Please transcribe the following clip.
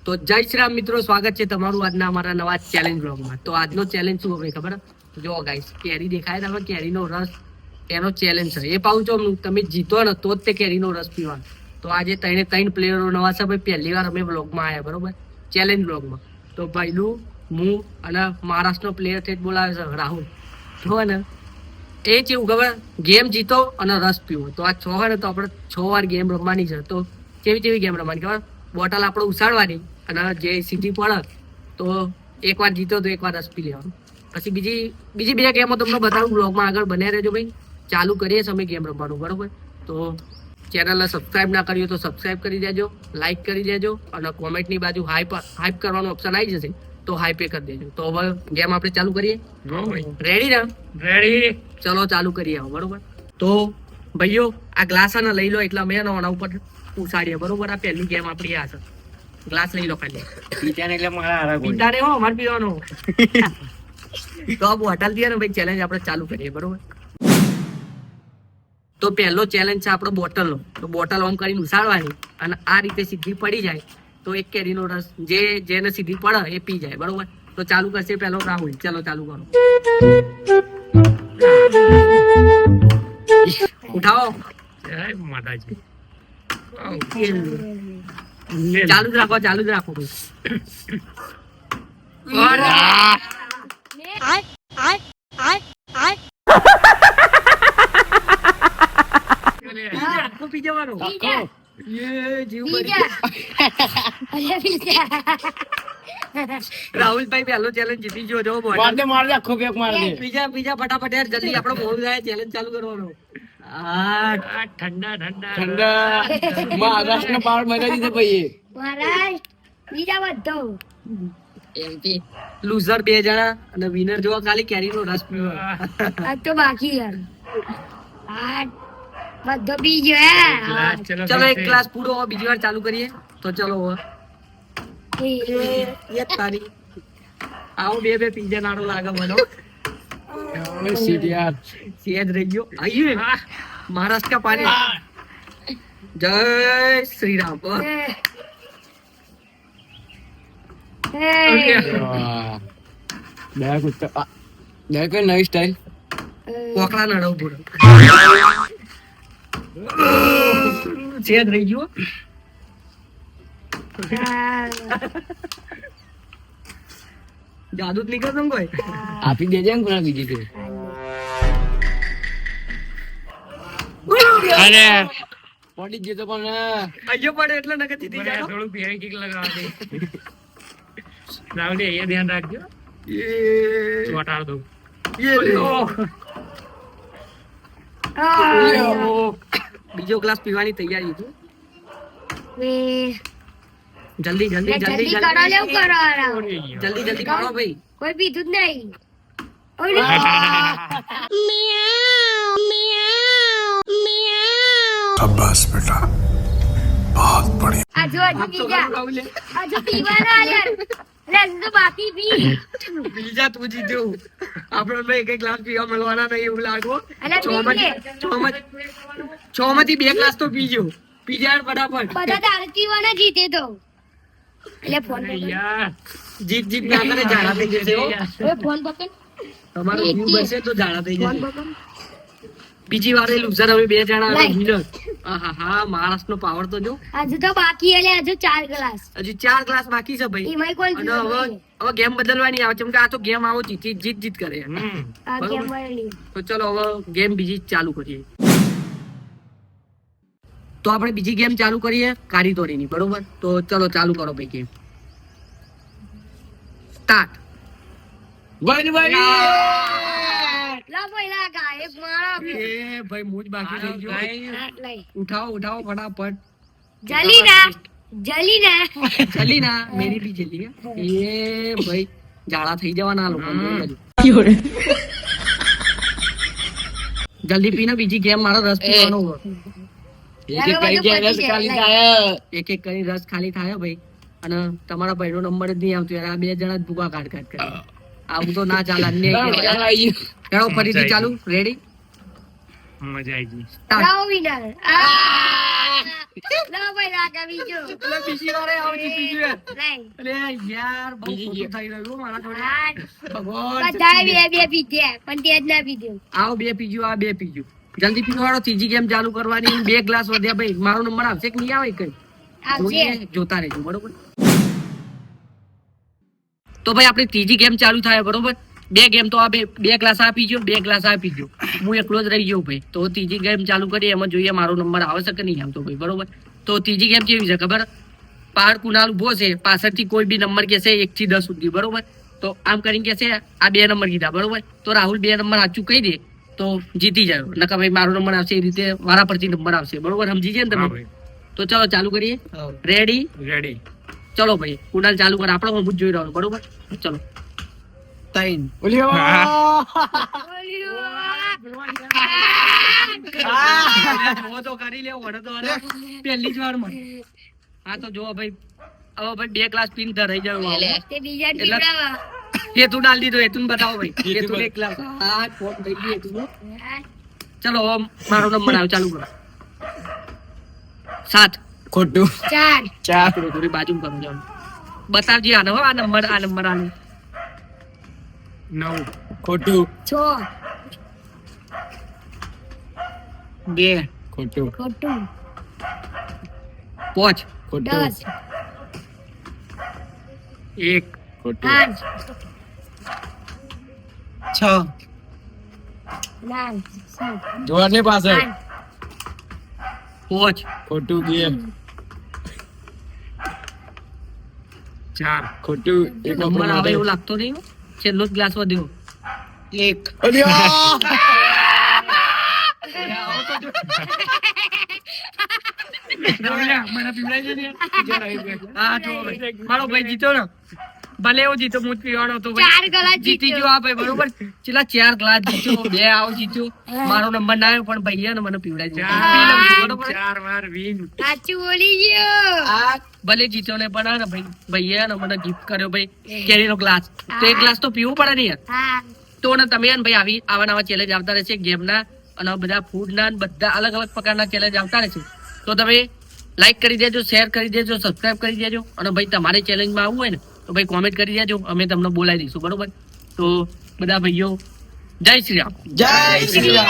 તો જય શ્રી રામ મિત્રો, સ્વાગત છે તમારું આજના અમારા નવા ચેલેન્જ બ્લોગમાં. તો આજનો ચેલેન્જ શું હવે ખબર? જો ગાઈસ, કેરી દેખાય તમે, કેરીનો રસ એનો ચેલેન્જ છે. એ પાઉં છો તમે જીતો ને તો જ તે કેરીનો રસ પીવાનો. તો આજે ત્રણ પ્લેયરો નવા છે ભાઈ, પહેલી વાર અમે બ્લોગમાં આવ્યા, બરોબર, ચેલેન્જ બ્લોગમાં. તો ભાઈલું, હું અને મહારાષ્ટ્રનો પ્લેયર છે બોલાવે છે રાહુલ. જો ને એ કેવું ખબર, ગેમ જીતો અને રસ પીવો. તો આ 6 હોય ને તો આપણે 6 વાર ગેમ રમવાની છે. તો કેવી ગેમ રમવાની ખબર? બોટલ આપણે ઉછાળવાની અને જે સીધી પડે તો એકવાર જીતો તો એકવાર રસ પી લેવાનું. પછી બીજી બે ગેમો તમને બતાવું, બ્લોગમાં આગળ બન્યા રહેજો ભાઈ. ચાલુ કરીએ અમે ગેમ રમવાનું, બરોબર? તો ચેનલને સબસ્ક્રાઇબ ના કરી હોય તો સબસ્ક્રાઇબ કરી દેજો, લાઈક કરી દેજો અને કોમેન્ટની બાજુ હાઈપ કરવાનો ઓપ્શન આવી જશે તો હાઈપ કરી દેજો. તો હવે ગેમ આપણે ચાલુ કરીએ. રેડી ને? રેડી. ચલો ચાલુ કરીએ હવે, બરોબર? તો ભાઈઓ આ ગ્લાસ આને લઈ લો, એટલે અમે આના ઉપર ઉછાડીએ, બરોબર? આ પહેલી ગેમ આપણી આ છે. ગ્લાસ લઈ લો ખાલી. પીતાને એટલે મારા પીતાને હો, અમારે પીવાનો. તો આ બોટલ થી ને ભાઈ ચેલેન્જ આપણે ચાલુ કરીએ, બરોબર? તો પહેલો ચેલેન્જ છે આપણો બોટલનો. તો બોટલ ઓમ કરીને ઉછાળવાની અને આ રીતે સીધી પડી જાય તો એક કેરીનો રસ જેને સીધી પડે એ પી જાય, બરોબર? તો ચાલુ કરશે પહેલો રાહુલ. ચલો ચાલુ કરો. ઉઠાવો. માતાજી. ચાલુ જ રાખો. પી જવાનો. રાહુલભાઈ પહેલો ચેલેન્જ જીતી ગયો છો. બીજા ફટાફટ યાર, જલ્દી આપણો મોડું થાય. ચેલેન્જ ચાલુ કરવાનો. ઠંડા મહારાષ્ટ્ર પાવર મજા દીધો ભાઈ. લૂઝર 2 જણા અને વિનર જોવા ખાલી કેરીનો રસ પીવા. તો બાકી યાર બધો બીજો ચલો એક ગ્લાસ પૂરો બીજી વાર ચાલુ કરીએ. તો ચલો તારી આવો બે પીઝા નાડો લાગે મને. સેજ રહી ગયો. આઈએ મહારાષ્ટ્ર કા પાણી. જય શ્રી રામ. નવી સ્ટાઇલ કોકડા નડવ પૂરો. સેજ રહી ગયો. જાદુ જ નીકળતો ને કોઈ. આપી દેજે ને કોના બીજી કે અરે પડી ગયો તો પણ આયો પડે એટલે નકે જીતી જાય. થોડું પીઆઈ કિક લગાવ દે. રાવલી અહીંયા ધ્યાન રાખજો. એ ચોટાડ દો. બીજો ગ્લાસ પીવાની તૈયારી છે. જલ્દી કરો ભાઈ. કોઈ પીધું જ નહીં. शाबाश बेटा बहुत बढ़िया. હજુ પીવાના યાર. રસ તો બાકી પી. બીજા તું જીત્યો. આપણે એક ગ્લાસ પીવા મળવાના નહીં એવું લાગો. છ માંથી 2 ગ્લાસ તો પીજો. પીજા ફટાફટ. બધા તારે પીવાના જીતે તો. એટલે ફોન જીત ના કરે ઝાડા થઈ જશે. ફોન પકડ. તમારો વ્યૂ બનશે તો ઝાડા થઈ જશે. બીજી વાર લૂઝર હવે 2 જણા વિનર. હા મહારાષ્ટ્રનો પાવર તો જો. હજુ તો બાકી એટલે હજુ 4 ગ્લાસ. હજુ 4 ગ્લાસ બાકી છે ભાઈ. એમાંય કોણ અને હવે ગેમ બદલવાની આવે છે, કેમ કે આ તો ગેમ આવો જીત કરે. આ ગેમ વાળી. તો ચલો હવે ગેમ બીજી ચાલુ કરીએ. તો આપણે બીજી ગેમ ચાલુ કરીએ કારીદોરીની, બરોબર? તો ચલો ચાલુ કરો ભાઈ ગેમ. સ્ટાર્ટ. લા પહેલા ગાયબ મારો. એ ભાઈ મુજ બાકી રહી ગયો. ઉઠાવો ફટાફટ. જલી ના મેરી ભી જલી. એ ભાઈ જાડા થઈ જવાના લોકો. જલ્દી પીને બીજી ગેમ. મારો રસ પીવાનો. એક કરી રસ ખાલી થાય ભાઈ. અને તમારા ભાઈનો નંબર જ નહીં આવતો યાર. આ 2 જણા જ ભૂકા કાઢ કરે. આવું તો ના ચાલે. ફરીથી ચાલુ. રેડી? મજા આવી ગઈ. લાવો winner. લાવો ભાઈ રાગા બીજો. એટલે બીજી વારે આવો જીતી ગયો યાર. લાઈ. અરે યાર બહુ ખોટું થઈ રહ્યું મારા જોડે. હા. ભગવાન બધાએ બે પીધ્યા પણ તે જ ના પીધું. આવો બે પીજો આ બે પીજો જલ્દી પીજો વાળો ત્રીજી ગેમ ચાલુ કરવાની 2 ગ્લાસ વધ્યા ભાઈ મારો નંબર આવશે કે નહીં આવે કઈ આવશે. જોઈએ, જોતા રહેજો બરોબર. તો ભાઈ આપણી ત્રીજી ગેમ ચાલુ થાય બરોબર. 2 ગેમ તો આ બે ગ્લાસ આ પીજો 2 ગ્લાસ આ પીજો હું એકલો જ રહી ગયો ભાઈ. તો ત્રીજી ગેમ ચાલુ કરીએ એમાં જોઈએ મારો નંબર આવશે કે નહીં આવતો ભાઈ બરોબર. તો ત્રીજી ગેમ કેવી છે ખબર પહાડ કુનાલ ઉભો છે પાછળથી કોઈ બી નંબર કહેશે 1 થી 10 સુધી બરોબર. તો આમ કરીને કહેશે આ 2 નંબર કીધા બરોબર. તો રાહુલ 2 નંબર સાચું કહી દે તો જીતી જાય નકર ભાઈ મારો નંબર આવશે એ રીતે વારા પરથી નંબર આવશે બરોબર. સમજી જાય ને તમે. તો ચાલો ચાલુ કરીએ. Ready ready. ચલો ભાઈ કુનાલ ચાલુ કર આપણે હું જ જોઈ રહ્યો છું, બરોબર. ચલો 3 ઓલી જોવો તો કરી લેવો વડે તો અરે પહેલી જ વારમાં. હા તો જો ભાઈ હવે ભાઈ 2 ગ્લાસ પીન રહી જાય તે બીજા એટલે- પીવડાવો. એ તું ડાલ દીધો એ તું બતાવો ભાઈ એ તું 1 ગ્લાસ હા ફોન થઈ ગઈ એ તું. ચલો હવે મારો નંબર આવ ચાલુ કરો 7 ખોટું. 4 4 થોડી બાજુ કરો ચાલો બતાવજી આનો હો, આ નંબર આનો 9 ખોટું. 6 2 ખોટું. ખોટું. 5 ખોટું. 10 1 ખોટું. 8 6 9 7 જોવાની પાછળ 5 ખોટું. 2 4 ખોટું. એક નંબર આવે એવું લાગતો નહીં હો. છેલ્લો જ ગ્લાસ વધ્યો 1 ઓલી હા જો ભાઈ મારો ભાઈ જીતો ને ભલે એવો જીતો હું જ પીવાનો હતો ભાઈ. 4 ગલા જીતી ગયો આ ભાઈ બરોબર. છેલ્લા 4 ગ્લાસ જીત્યો 2 આવો જીત્યો મારો નંબર ના આવ્યો પણ ભાઈએ ને મને પીવડાવી દીધો. પી લઉં છું, બરોબર. સાચું બોલી ગયો. આ ભલે જીત્યો ને પણ આ ને ભાઈ ભાઈએ ને મને ગિફ્ટ કર્યો ભાઈ કેરીનો ગ્લાસ. તો એક ગ્લાસ તો પીવું પડે ને યાર. હા તો ને તમે ને ભાઈ આવી આવા નવા ચેલેન્જ આવતા રહેશે ગેમના અને બધા ફૂડના બધા અલગ અલગ પ્રકારના ચેલેન્જ આવતા રહેશે. તો તમે લાઈક કરી દેજો શેર કરી દેજો સબસ્ક્રાઇબ કરી દેજો અને ભાઈ તમારે ચેલેન્જમાં આવવું હોય ને તો ભાઈ કોમેન્ટ કરી દેજો અમે તમને બોલાવી દઈશું બરોબર. તો બધા ભાઈઓ જય શ્રી રામ. જય શ્રી રામ.